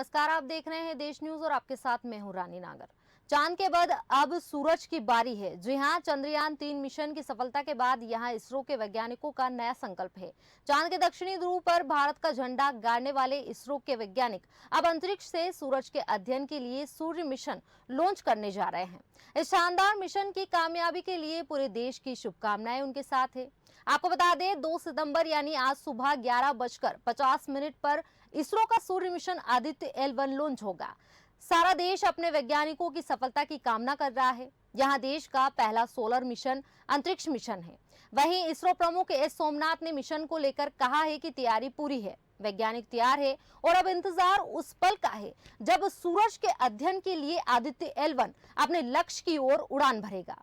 नमस्कार, आप देख रहे हैं देश न्यूज और आपके साथ मैं हूं रानी नागर। चांद के बाद अब सूरज की बारी है। जी हां, चंद्रयान-3 मिशन की सफलता के बाद यहां इसरो के वैज्ञानिकों का नया संकल्प है। चांद के दक्षिणी ध्रुव पर भारत का झंडा गाड़ने वाले इसरो के वैज्ञानिक अब अंतरिक्ष से सूरज के अध्ययन के लिए सूर्य मिशन लॉन्च करने जा रहे हैं। इस शानदार मिशन की कामयाबी के लिए पूरे देश की शुभकामनाएं उनके साथ है। आपको बता दें, 2 सितंबर यानी आज सुबह 11:50 पर इसरो का सूर्य मिशन आदित्य L1 लॉन्च होगा। सारा देश अपने वैज्ञानिकों की सफलता की कामना कर रहा है। यहां देश का पहला सोलर मिशन अंतरिक्ष मिशन है। वहीं इसरो प्रमुख एस सोमनाथ ने मिशन को लेकर कहा है कि तैयारी पूरी है, वैज्ञानिक तैयार है और अब इंतजार उस पल का है जब सूरज के अध्ययन के लिए आदित्य L1 अपने लक्ष्य की ओर उड़ान भरेगा।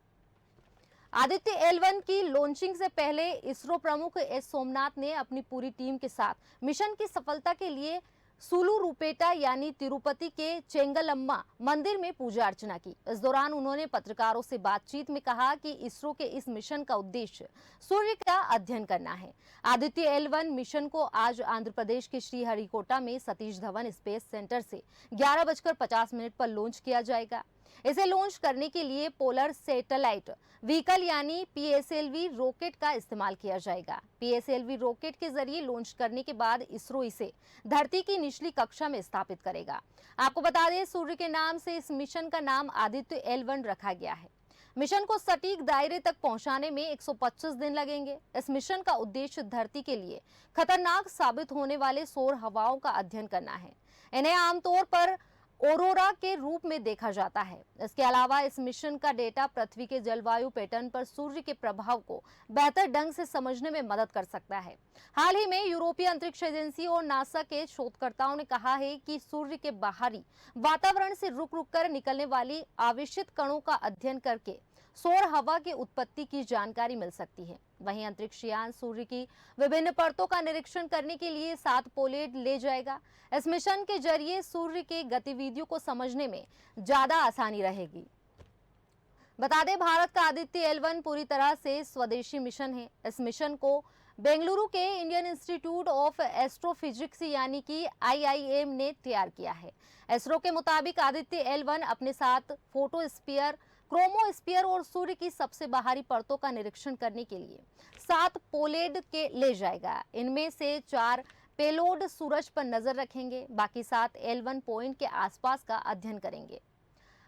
आदित्य L1 की लॉन्चिंग से पहले इसरो प्रमुख एस सोमनाथ ने अपनी पूरी टीम के साथ मिशन की सफलता के लिए सुलुरुपेटा यानी तिरुपति के चेंगलम्मा मंदिर में पूजा अर्चना की। इस दौरान उन्होंने पत्रकारों से बातचीत में कहा कि इसरो के इस मिशन का उद्देश्य सूर्य का अध्ययन करना है। आदित्य L1 मिशन को आज आंध्र प्रदेश के श्रीहरिकोटा में सतीश धवन स्पेस सेंटर से 11:50 पर लॉन्च किया जाएगा। इसे लॉन्च करने के लिए पोलर सैटेलाइट व्हीकल यानी PSLV रॉकेट का इस्तेमाल किया जाएगा। PSLV रॉकेट के जरिए लॉन्च करने के बाद इसरो इसे धरती की निचली कक्षा में स्थापित करेगा। आपको बता दें, सूर्य के नाम से इस मिशन का नाम आदित्य L1 रखा गया है। मिशन को सटीक दायरे तक पहुंचाने में 125 दिन लगेंगे। इस मिशन का उद्देश्य धरती के लिए खतरनाक साबित होने वाले सौर हवाओं का अध्ययन करना है। इन्हें आमतौर पर ऑरोरा के रूप में देखा जाता है। इसके अलावा इस मिशन का डेटा पृथ्वी के जलवायु पैटर्न पर सूर्य के प्रभाव को बेहतर ढंग से समझने में मदद कर सकता है। हाल ही में यूरोपीय अंतरिक्ष एजेंसी और नासा के शोधकर्ताओं ने कहा है कि सूर्य के बाहरी वातावरण से रुक रुक कर निकलने वाली आवेशित कणों का अध्ययन करके सौर हवा की उत्पत्ति की जानकारी मिल सकती है। वहीं अंतरिक्ष यान सूर्य की विभिन्न परतों का निरीक्षण करने के लिए 7 पोलैंड ले जाएगा। इस मिशन के जरिए सूर्य के गतिविधियों को समझने में ज्यादा आसानी रहेगी। बता दें, भारत का आदित्य L1 पूरी तरह से स्वदेशी मिशन है। इस मिशन को बेंगलुरु के इंडियन इंस्टीट्यूट ऑफ एस्ट्रोफिजिक्स यानी कि IIM ने तैयार किया है। इसरो के मुताबिक आदित्य L1 अपने साथ फोटोस्फीयर, क्रोमोस्फीयर और सूर्य की सबसे बाहरी परतों का निरीक्षण करने के लिए 7 पोलैंड के ले जाएगा। इनमें से 4 पेलोड सूरज पर नजर रखेंगे, बाकी 7 L1 पॉइंट के आसपास का अध्ययन करेंगे।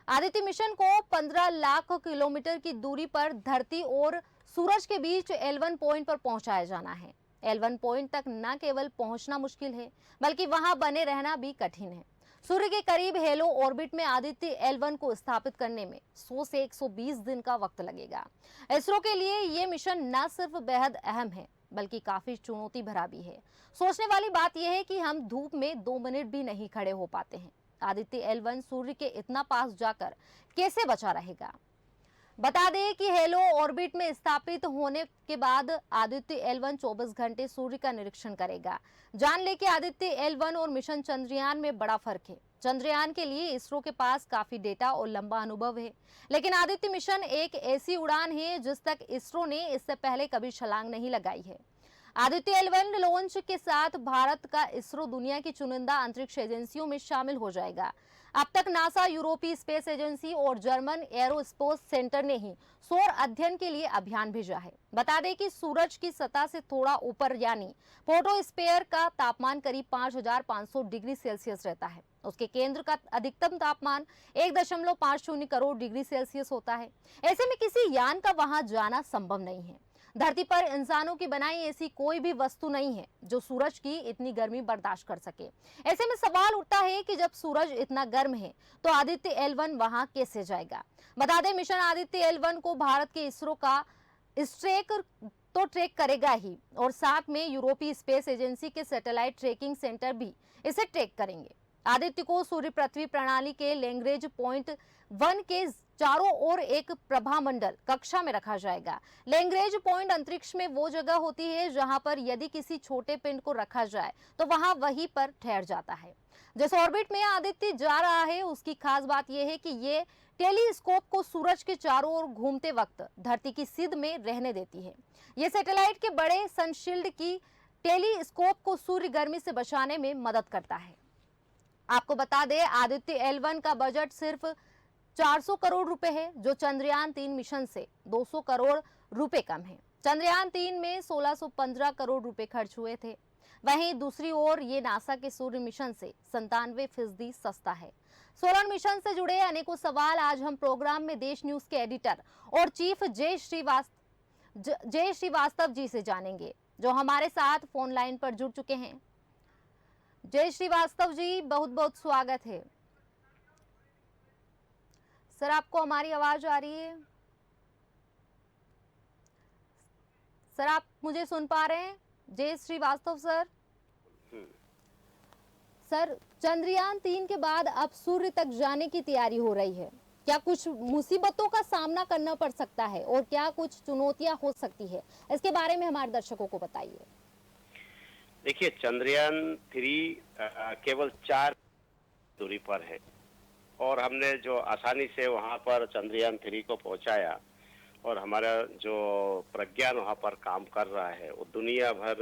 आदित्य मिशन को 15 लाख किलोमीटर की दूरी पर धरती और सूरज के बीच L1 पॉइंट पर पहुंचाया जाना है। L1 पॉइंट तक न केवल पहुंचना मुश्किल है, बल्कि वहां बने रहना भी कठिन है। सूर्य के करीब हेलो ऑर्बिट में आदित्य L1 को स्थापित करने में 100 से 120 दिन का वक्त लगेगा। इसरो के लिए ये मिशन न सिर्फ बेहद अहम है, बल्कि काफी चुनौती भरा भी है। सोचने वाली बात यह है कि हम धूप में 2 मिनट भी नहीं खड़े हो पाते हैं। आदित्य L1 सूर्य के इतना पास जाकर कैसे बचा रहेगा? बता दें कि हेलो ऑर्बिट में स्थापित होने के बाद आदित्य L1 24 घंटे सूर्य का निरीक्षण करेगा। जान ले कि आदित्य L1 और मिशन चंद्रयान में बड़ा फर्क है। चंद्रयान के लिए इसरो के पास काफी डेटा और लंबा अनुभव है, लेकिन आदित्य मिशन एक ऐसी उड़ान है जिस तक इसरो ने इससे पहले कभी छलांग नहीं लगाई है। आदित्य L1 लॉन्च के साथ भारत का इसरो दुनिया की चुनिंदा अंतरिक्ष एजेंसियों में शामिल हो जाएगा। अब तक नासा, यूरोपीय स्पेस एजेंसी और जर्मन एरोस्पेस सेंटर ने ही सौर अध्ययन के लिए अभियान भेजा है। बता दें कि सूरज की सतह से थोड़ा ऊपर यानी फोटोस्फीयर का तापमान करीब 5500 डिग्री सेल्सियस रहता है। उसके केंद्र का अधिकतम तापमान 1.50 करोड़ डिग्री सेल्सियस होता है। ऐसे में किसी यान का वहां जाना संभव नहीं है। धरती पर इंसानों की बनाई ऐसी कोई भी वस्तु नहीं है जो सूरज की इतनी गर्मी बर्दाश्त कर सके। ऐसे में सवाल उठता है कि जब सूरज इतना गर्म है तो आदित्य L1 वहां कैसे जाएगा? बता दें, मिशन आदित्य L1 को भारत के इसरो का ट्रैक करेगा ही, और साथ में यूरोपीय स्पेस एजेंसी के सैटेलाइट ट्रैकिंग सेंटर भी इसे ट्रैक करेंगे। आदित्य को सूर्य पृथ्वी प्रणाली के लैग्रेंज पॉइंट 1 के चारों ओर एक प्रभामंडल कक्षा में रखा जाएगा। लैग्रेंज पॉइंट अंतरिक्ष में वो जगह होती है जहां पर यदि किसी छोटे पिंड को रखा जाए तो वहां वहीं पर ठहर जाता है। जिस ऑर्बिट में आदित्य जा रहा है उसकी खास बात यह है कि ये टेलीस्कोप को सूरज के चारों ओर घूमते वक्त धरती की सिध में रहने देती है। ये सैटेलाइट के बड़े सनशील्ड की टेलीस्कोप को सूर्य गर्मी से बचाने में मदद करता है। आपको बता दें आदित्य L1 का बजट सिर्फ 400 करोड़ रुपए है, जो चंद्रयान 3 मिशन से 200 करोड़ रुपए कम है। चंद्रयान 3 में 1615 करोड़ रुपए खर्च हुए थे। वहीं दूसरी ओर ये नासा के सूर्य मिशन से 97% सस्ता है। सोलर मिशन से जुड़े अनेकों सवाल आज हम प्रोग्राम में देश न्यूज के एडिटर और चीफ जय श्रीवास्तव जी से जानेंगे, जो हमारे साथ फोन लाइन पर जुड़ चुके हैं। जय श्रीवास्तव जी, बहुत बहुत स्वागत है। सर, आपको हमारी आवाज आ रही है? सर, आप मुझे सुन पा रहे हैं? जय श्रीवास्तव सर। सर, चंद्रयान 3 के बाद अब सूर्य तक जाने की तैयारी हो रही है। क्या कुछ मुसीबतों का सामना करना पड़ सकता है और क्या कुछ चुनौतियां हो सकती है, इसके बारे में हमारे दर्शकों को बताइए। देखिए, चंद्रयान 3 केवल 4 दूरी पर है और हमने जो आसानी से वहां पर चंद्रयान 3 को पहुंचाया और हमारा जो प्रज्ञान वहां पर काम कर रहा है, वो दुनिया भर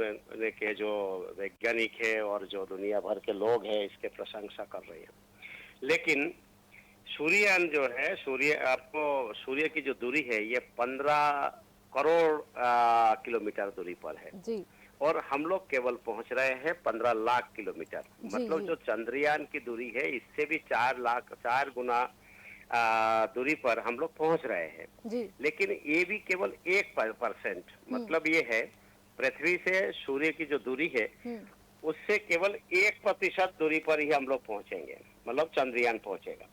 के जो वैज्ञानिक है और जो दुनिया भर के लोग हैं इसके प्रशंसा कर रहे हैं। लेकिन सूर्ययान जो है, सूर्य की जो दूरी है ये 15 करोड़ किलोमीटर दूरी पर है जी। और हम लोग केवल पहुंच रहे हैं 15 लाख किलोमीटर। मतलब जो चंद्रयान की दूरी है इससे भी 4 गुना दूरी पर हम लोग पहुंच रहे हैं जी। लेकिन ये भी केवल 1%। मतलब ये है, पृथ्वी से सूर्य की जो दूरी है उससे केवल 1% दूरी पर ही हम लोग पहुंचेंगे, मतलब चंद्रयान पहुंचेगा।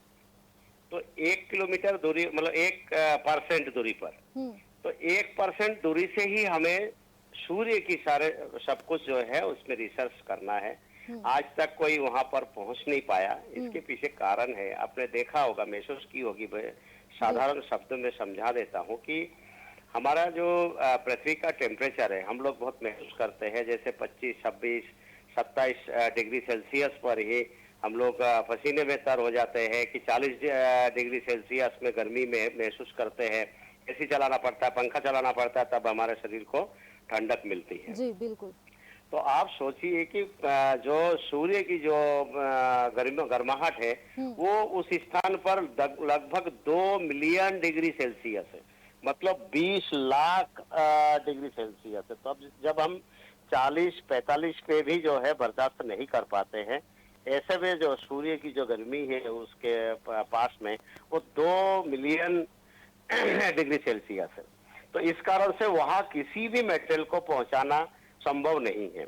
तो 1 किलोमीटर दूरी, मतलब 1% दूरी पर, तो 1% दूरी से ही हमें सूर्य की सब कुछ जो है उसमें रिसर्च करना है। आज तक कोई वहां पर पहुंच नहीं पाया। इसके पीछे कारण है, आपने देखा होगा, महसूस की होगी। साधारण शब्दों में समझा देता हूं कि हमारा जो पृथ्वी का टेम्परेचर है, हम लोग बहुत महसूस करते हैं, जैसे 25, 26, 27 डिग्री सेल्सियस पर ही हम लोग पसीने में तर हो जाते हैं कि 40 डिग्री सेल्सियस में गर्मी में महसूस करते हैं। एसी चलाना पड़ता है, पंखा चलाना पड़ता है, तब हमारे शरीर को ठंडक मिलती है। जी बिल्कुल। तो आप सोचिए कि जो सूर्य की जो गर्माहट है वो उस स्थान पर लगभग 2 मिलियन डिग्री सेल्सियस है, मतलब 20 लाख डिग्री सेल्सियस है। तो अब जब हम 40-45 पे भी जो है बर्दाश्त नहीं कर पाते हैं, ऐसे में जो सूर्य की जो गर्मी है उसके पास में वो 2 मिलियन डिग्री सेल्सियस है। तो इस कारण से वहां किसी भी मेटेरियल को पहुंचाना संभव नहीं है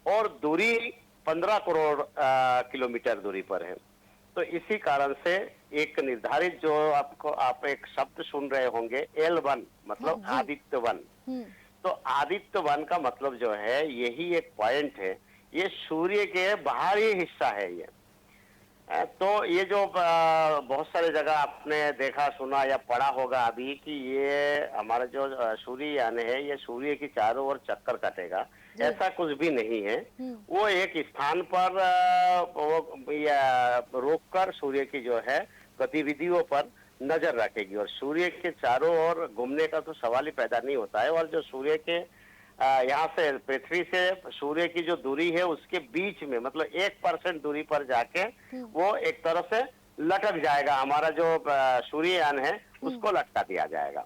और दूरी 15 करोड़ किलोमीटर दूरी पर है। तो इसी कारण से एक निर्धारित जो आप एक शब्द सुन रहे होंगे, L1 मतलब आदित्य 1। तो आदित्य 1 का मतलब जो है यही एक पॉइंट है, ये सूर्य के बाहरी हिस्सा है ये। तो ये जो बहुत सारे जगह आपने देखा, सुना या पढ़ा होगा अभी कि ये हमारा जो सूर्ययान है ये सूर्य की चारों ओर चक्कर काटेगा, ऐसा कुछ भी नहीं है। वो एक स्थान पर रोककर सूर्य की जो है गतिविधियों पर नजर रखेगी और सूर्य के चारों ओर घूमने का तो सवाल ही पैदा नहीं होता है। और जो सूर्य के यहाँ से, पृथ्वी से सूर्य की जो दूरी है उसके बीच में, मतलब 1% दूरी पर जाके वो एक तरह से लटक जाएगा। हमारा जो सूर्ययान है उसको लटका दिया जाएगा,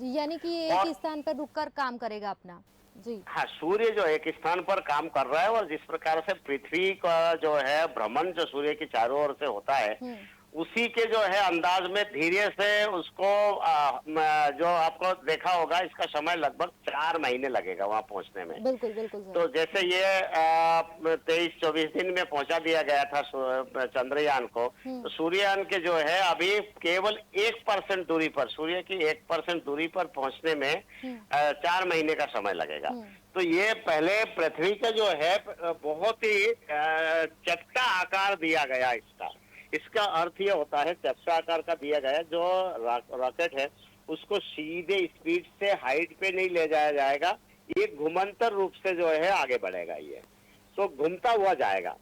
यानी कि एक स्थान पर रुककर काम करेगा अपना। जी हाँ, सूर्य जो एक स्थान पर काम कर रहा है और जिस प्रकार से पृथ्वी का जो है भ्रमण जो सूर्य की चारों ओर से होता है, उसी के जो है अंदाज में धीरे से उसको जो आपको देखा होगा, इसका समय लगभग 4 महीने लगेगा वहां पहुंचने में। बिल्कुल बिल्कुल। तो जैसे ये 23-24 दिन में पहुंचा दिया गया था चंद्रयान को, तो सूर्ययान के जो है अभी केवल 1% दूरी पर, सूर्य की 1% दूरी पर पहुंचने में 4 महीने का समय लगेगा। तो ये पहले पृथ्वी का जो है बहुत ही चपटा आकार दिया गया इसका अर्थ ये होता है, चपटा आकार का दिया गया। जो रॉकेट है उसको सीधे स्पीड से हाइट पे नहीं ले जाया जाएगा, ये घुमंतर रूप से जो है आगे बढ़ेगा। ये तो घूमता हुआ जाएगा।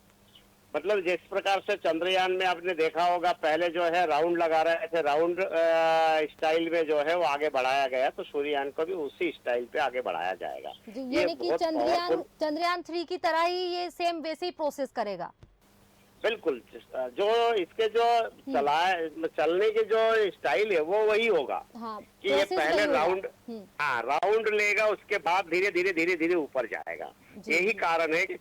मतलब जिस प्रकार से चंद्रयान में आपने देखा होगा, पहले जो है राउंड लगा रहे थे, राउंड स्टाइल में जो है वो आगे बढ़ाया गया, तो सूर्ययान को भी उसी स्टाइल पे आगे बढ़ाया जाएगा। यानी कि चंद्रयान 3 की तरह ही ये सेम वैसे ही प्रोसेस करेगा। बिल्कुल। जो इसके जो चलने के जो स्टाइल है वो वही होगा हाँ, कि ये प्रोसेस पहले वही होगा। राउंड, हाँ राउंड लेगा, उसके बाद धीरे धीरे धीरे धीरे ऊपर जाएगा। जी, यही जी। कारण है कि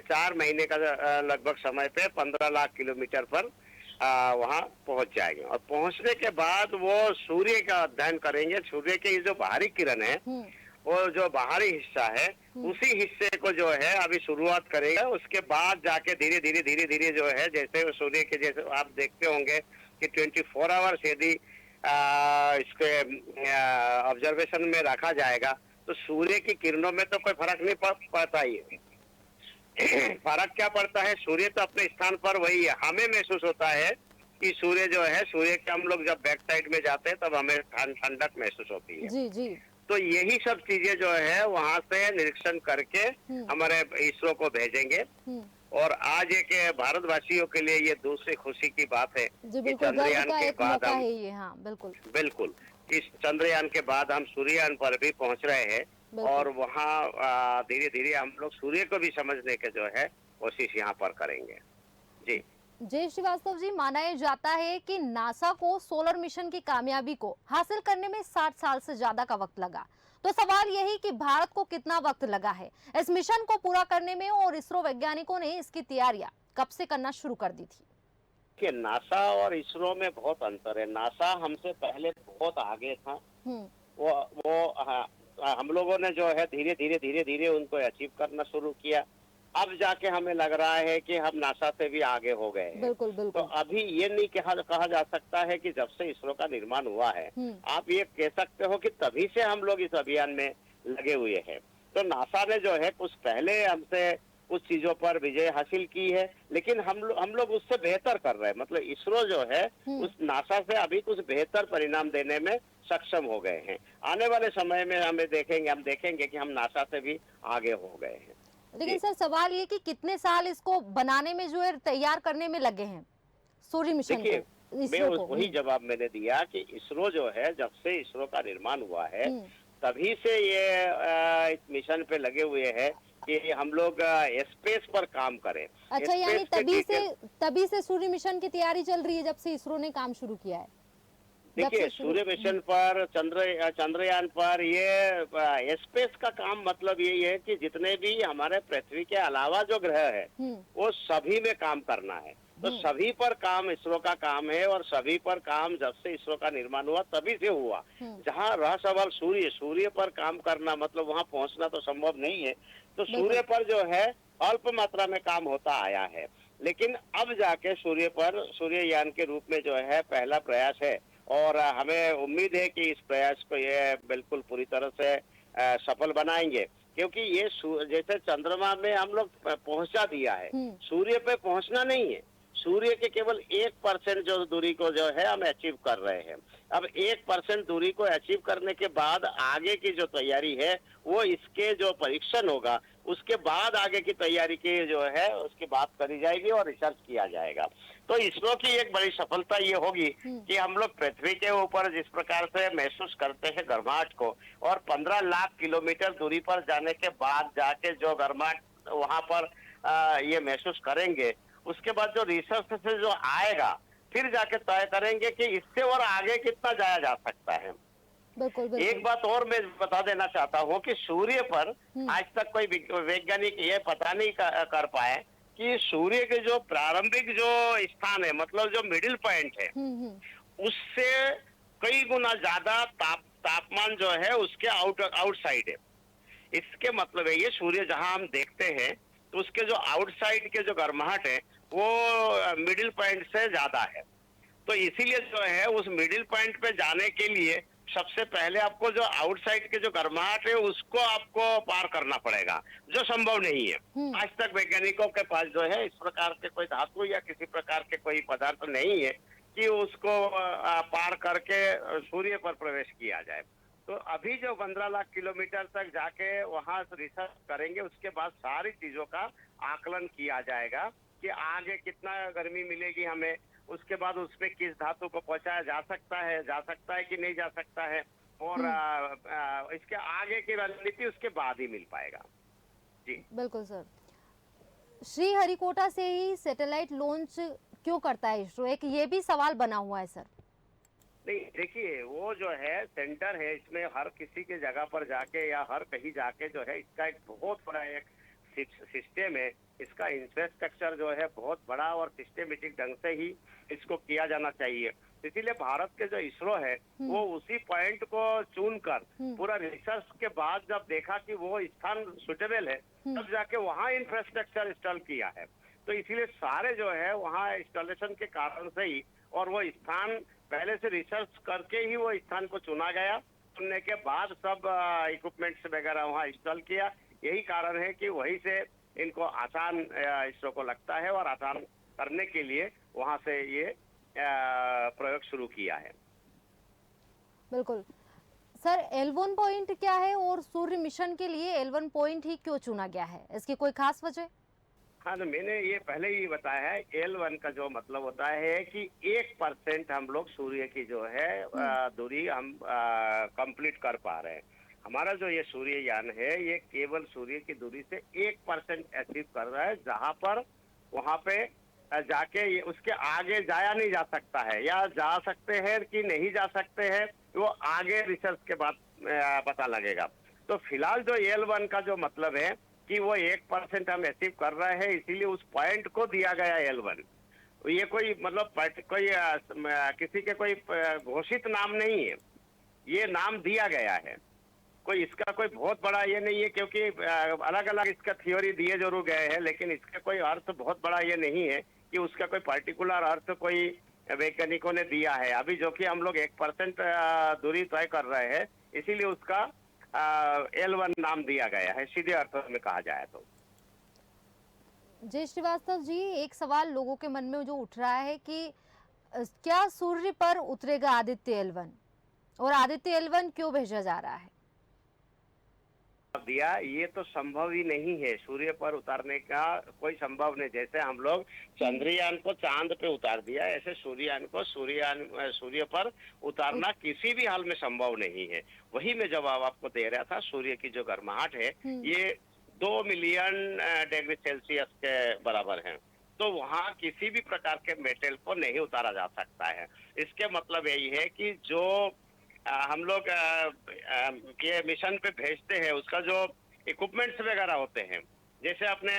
4 महीने का लगभग समय पे 15 लाख किलोमीटर पर वहाँ पहुंच जाएंगे, और पहुंचने के बाद वो सूर्य का अध्ययन करेंगे। सूर्य के ये जो बाहरी किरण है, हुँ, वो जो बाहरी हिस्सा है, हुँ। उसी हिस्से को जो है अभी शुरुआत करेगा। उसके बाद जाके धीरे धीरे धीरे धीरे जो है, जैसे वो सूर्य के जैसे आप देखते होंगे कि 24 आवर्स यदि इसके ऑब्जर्वेशन में रखा जाएगा तो सूर्य की किरणों में तो कोई फर्क नहीं पड़ता ही है। फर्क क्या पड़ता है, सूर्य तो अपने स्थान पर वही है। हमें महसूस होता है कि सूर्य जो है, सूर्य के हम लोग जब बैक साइड में जाते हैं तब हमें ठंडक महसूस होती है। जी, जी। तो यही सब चीजें जो है वहां से निरीक्षण करके हुँ, हमारे इसरो को भेजेंगे। हुँ। और आज एक भारतवासियों के लिए ये दूसरी खुशी की बात है जी, कि बिल्कुल गर्व चंद्रयान का के एक बाद मौका हम, है ये। हाँ, बिल्कुल, बिल्कुल, इस चंद्रयान के बाद हम सूर्ययान पर भी पहुंच रहे हैं। बिल्कुल। और वहाँ धीरे धीरे हम लोग सूर्य को भी समझने के जो है कोशिश यहाँ पर करेंगे। जी। जय श्रीवास्तव जी, माना ये जाता है कि नासा को सोलर मिशन की कामयाबी को हासिल करने में 60 साल से ज्यादा का वक्त लगा। तो सवाल यही कि भारत को कितना वक्त लगा है इस मिशन को पूरा करने में, और इसरो वैज्ञानिकों ने इसकी तैयारियां कब से करना शुरू कर दी थी? कि नासा और इसरो में बहुत अंतर है। नासा हमसे पहले बहुत आगे था। हम्म, वो वो हाँ, हम लोगों ने जो है धीरे धीरे धीरे धीरे उनको अचीव करना शुरू किया। अब जाके हमें लग रहा है कि हम नासा से भी आगे हो गए हैं। बिल्कुल, तो बिल्कुल। अभी ये नहीं कहा जा सकता है कि जब से इसरो का निर्माण हुआ है, हम्म, आप ये कह सकते हो कि तभी से हम लोग इस अभियान में लगे हुए हैं। तो नासा ने जो है कुछ पहले हमसे कुछ चीजों पर विजय हासिल की है, लेकिन हम लोग उससे बेहतर कर रहे हैं। मतलब इसरो जो है हम्म। उस नासा से अभी कुछ बेहतर परिणाम देने में सक्षम हो गए हैं। आने वाले समय में हम देखेंगे कि हम नासा से भी आगे हो गए हैं। लेकिन जी। सर सवाल ये कि कितने साल इसको बनाने में जो है तैयार करने में लगे हैं, सूर्य मिशन देखिए, को, इसरो को? वही जवाब मैंने दिया कि इसरो जो है, जब से इसरो का निर्माण हुआ है हम्म। तभी से ये इस मिशन पे लगे हुए हैं कि हम लोग स्पेस पर काम करें। अच्छा, यानी स्पेस के डिटेल, तभी से सूर्य मिशन की तैयारी चल रही है जब से इसरो ने काम शुरू किया है, जब देखिए से शुरू। सूर्य मिशन पर, चंद्रयान पर ये स्पेस का काम मतलब यही है कि जितने भी हमारे पृथ्वी के अलावा जो ग्रह है हम्म, वो सभी में काम करना है। तो हम्म, सभी पर काम इसरो का काम है, और सभी पर काम जब से इसरो का निर्माण हुआ तभी से हुआ। हम्म। जहाँ रहा सवाल सूर्य पर काम करना, मतलब वहाँ पहुँचना तो संभव नहीं है। तो बिल्कुल। सूर्य पर जो है अल्प मात्रा में काम होता आया है, लेकिन अब जाके सूर्य पर सूर्ययान के रूप में जो है पहला प्रयास है। और हमें उम्मीद है कि इस प्रयास को ये बिल्कुल पूरी तरह से सफल बनाएंगे, क्योंकि ये जैसे चंद्रमा में हम लोग पहुंचा दिया है, हम्म, सूर्य पे पहुंचना नहीं है। सूर्य के केवल 1% जो दूरी को जो है हम अचीव कर रहे हैं। अब 1% दूरी को अचीव करने के बाद आगे की जो तैयारी है वो इसके जो परीक्षण होगा उसके बाद आगे की तैयारी की जो है उसकी बात करी जाएगी और रिसर्च किया जाएगा। तो इसरो की एक बड़ी सफलता ये होगी हम्म। कि हम लोग पृथ्वी के ऊपर जिस प्रकार से महसूस करते हैं गर्माहट को, और 15 लाख किलोमीटर दूरी पर जाने के बाद जाके जो गर्माहट वहां पर ये महसूस करेंगे, उसके बाद जो रिसर्च से जो आएगा फिर जाके तय करेंगे कि इससे और आगे कितना जाया जा सकता है। बिल्कुल, एक बिल्कुल। बात और मैं बता देना चाहता हूँ कि सूर्य पर हम्म, आज तक कोई वैज्ञानिक ये पता नहीं कर पाए कि सूर्य के जो प्रारंभिक जो स्थान है, मतलब जो मिडिल पॉइंट है, हम्म, हम्म। उससे कई गुना ज्यादा तापमान जो है उसके आउटसाइड है। इसके मतलब है ये सूर्य जहां हम देखते हैं तो उसके जो आउटसाइड के जो गर्माहट है वो मिडिल पॉइंट से ज्यादा है। तो इसीलिए जो है उस मिडिल पॉइंट पे जाने के लिए सबसे पहले आपको जो आउटसाइड के जो गर्माहट है उसको आपको पार करना पड़ेगा, जो संभव नहीं है। हम्म, आज तक वैज्ञानिकों के पास जो है इस प्रकार के कोई धातु या किसी प्रकार के कोई पदार्थ नहीं है कि उसको पार करके सूर्य पर प्रवेश किया जाए। तो अभी जो 15 लाख किलोमीटर तक जाके वहां रिसर्च करेंगे, उसके बाद सारी चीजों का आकलन किया जाएगा कि आगे कितना गर्मी मिलेगी हमें, उसके बाद उसमें किस धातु को पहुंचाया जा सकता है कि नहीं जा सकता है, और हम्म। इसके आगे की रणनीति उसके बाद ही मिल पाएगा। जी। बिल्कुल सर। श्रीहरिकोटा से ही सैटेलाइट लॉन्च क्यों करता है इसरो, एक ये भी सवाल बना हुआ है सर। नहीं, देखिए वो जो है सेंटर है, इसमें हर किसी के जगह पर जाके या हर कहीं जाके जो है इसका एक बहुत बड़ा एक सिस्टम है। इसका इंफ्रास्ट्रक्चर जो है बहुत बड़ा और सिस्टमेटिक ढंग से ही इसको किया जाना चाहिए। इसीलिए भारत के जो इसरो है वो उसी पॉइंट को चुनकर पूरा रिसर्च के बाद जब देखा कि वो स्थान सुटेबल है तब जाके वहाँ इंफ्रास्ट्रक्चर इंस्टॉल किया है। तो इसीलिए सारे जो है वहाँ इंस्टॉलेशन के कारण से ही और वो स्थान पहले से रिसर्च करके ही वो स्थान को चुना गया। चुनने के बाद सब इक्विपमेंट्स वगैरह वहाँ इंस्टॉल किया। यही कारण है कि वहीं से इनको आसान इसरो को लगता है और आसान करने के लिए वहाँ से ये प्रयोग शुरू किया है। बिल्कुल सर, L1 पॉइंट क्या है और सूर्य मिशन के लिए L1 पॉइंट ही क्यों चुना गया है, इसकी कोई खास वजह? हाँ, तो मैंने ये पहले ही बताया है। L1 का जो मतलब होता है कि 1% हम लोग सूर्य की जो है दूरी हम कंप्लीट कर पा रहे हैं। हमारा जो ये सूर्ययान है ये केवल सूर्य की दूरी से 1% अचीव कर रहा है, जहाँ पर वहाँ पे जाके ये उसके आगे जाया नहीं जा सकता है, या जा सकते हैं कि नहीं जा सकते हैं वो आगे रिसर्च के बाद पता लगेगा। तो फिलहाल जो L1 का जो मतलब है कि वो 1% हम अचीव कर रहे हैं, इसीलिए उस पॉइंट को दिया गया L1। ये कोई मतलब कोई किसी के कोई घोषित नाम नहीं है, ये नाम दिया गया है। कोई इसका कोई बहुत बड़ा ये नहीं है, क्योंकि अलग अलग इसका थ्योरी दिए जरूर गए हैं, लेकिन इसका कोई अर्थ बहुत बड़ा ये नहीं है कि उसका कोई पर्टिकुलर अर्थ कोई वैज्ञानिकों ने दिया है। अभी जो कि हम लोग 1% दूरी तय कर रहे हैं, इसीलिए उसका L1 नाम दिया गया है, सीधे अर्थों में कहा जाए तो। जय श्रीवास्तव जी, एक सवाल लोगों के मन में जो उठ रहा है कि क्या सूर्य पर उतरेगा आदित्य L1 और आदित्य L1 क्यों भेजा जा रहा है? दिया ये तो संभव ही नहीं है, सूर्य पर उतारने का कोई संभव नहीं। जैसे हम लोग चंद्रयान को चांद पे उतार दिया, ऐसे सूर्ययान को सूर्य पर उतारना किसी भी हाल में संभव नहीं है। वही मैं जवाब आपको दे रहा था। सूर्य की जो गर्माहट है ये 2 मिलियन डिग्री सेल्सियस के बराबर है, तो वहाँ किसी भी प्रकार के मेटल को नहीं उतारा जा सकता है। इसके मतलब यही है कि जो हम लोग ये मिशन पे भेजते हैं उसका जो इक्विपमेंट्स वगैरह होते हैं, जैसे अपने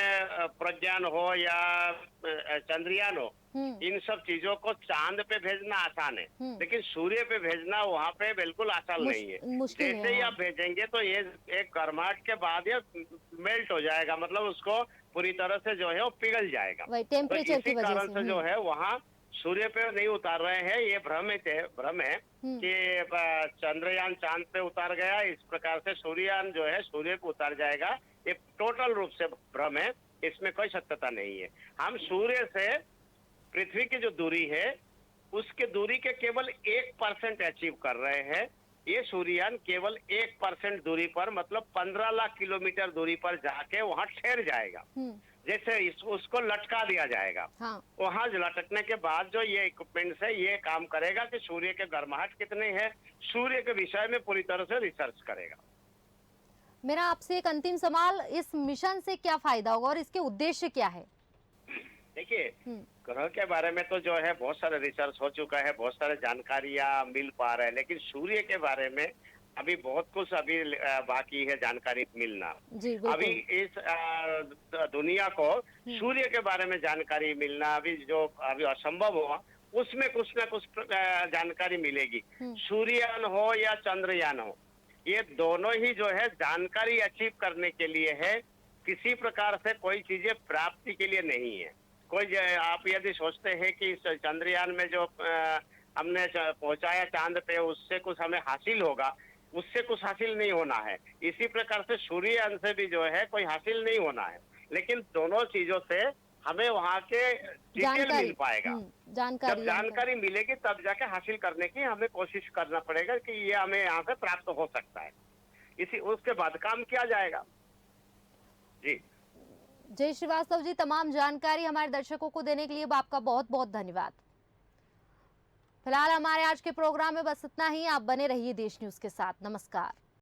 प्रज्ञान हो या चंद्रयान हो, इन सब चीजों को चांद पे भेजना आसान है, लेकिन सूर्य पे भेजना वहाँ पे बिल्कुल आसान नहीं है। जैसे ही आप भेजेंगे तो ये एक गर्माहट के बाद ये मेल्ट हो जाएगा, मतलब उसको पूरी तरह से जो है वो पिघल जाएगा। तो इसी कारण से जो है वहाँ सूर्य पे नहीं उतार रहे हैं। ये भ्रम है कि चंद्रयान चांद पे उतार गया, इस प्रकार से सूर्ययान जो है सूर्य पे उतार जाएगा, ये टोटल रूप से भ्रम है, इसमें कोई सत्यता नहीं है। हम सूर्य से पृथ्वी की जो दूरी है उसके दूरी के केवल 1% अचीव कर रहे हैं। ये सूर्ययान केवल 1% दूरी पर, मतलब 15 लाख किलोमीटर दूरी पर जाके वहाँ ठहर जाएगा। जैसे उसको लटका दिया जाएगा। हाँ। वहाँ लटकने के बाद जो ये इक्विपमेंट है ये काम करेगा कि सूर्य के गर्माहट कितने हैं, सूर्य के विषय में पूरी तरह से रिसर्च करेगा। मेरा आपसे एक अंतिम सवाल, इस मिशन से क्या फायदा होगा और इसके उद्देश्य क्या है? देखिए, ग्रह के बारे में तो जो है बहुत सारे रिसर्च हो चुका है, बहुत सारे जानकारियां मिल पा रहे हैं, लेकिन सूर्य के बारे में अभी बहुत कुछ अभी बाकी है जानकारी मिलना। अभी इस दुनिया को सूर्य के बारे में जानकारी मिलना अभी असंभव हुआ, उसमें कुछ ना कुछ जानकारी मिलेगी। सूर्ययान हो या चंद्रयान हो, ये दोनों ही जो है जानकारी अचीव करने के लिए है, किसी प्रकार से कोई चीजें प्राप्ति के लिए नहीं है। कोई आप यदि सोचते हैं कि चंद्रयान में जो हमने पहुंचाया चांद पे उससे कुछ हमें हासिल होगा, उससे कुछ हासिल नहीं होना है। इसी प्रकार से सूर्ययान से भी जो है कोई हासिल नहीं होना है, लेकिन दोनों चीजों से हमें वहाँ के डिटेल मिल पाएगा। जब जानकारी मिलेगी तब जाके हासिल करने की हमें कोशिश करना पड़ेगा कि ये हमें यहाँ से प्राप्त हो सकता है, इसी उसके बाद काम किया जाएगा। जी जय श्रीवास्तव जी, तमाम जानकारी हमारे दर्शकों को देने के लिए आपका बहुत बहुत धन्यवाद। फिलहाल हमारे आज के प्रोग्राम में बस इतना ही। आप बने रहिए देश न्यूज के साथ। नमस्कार।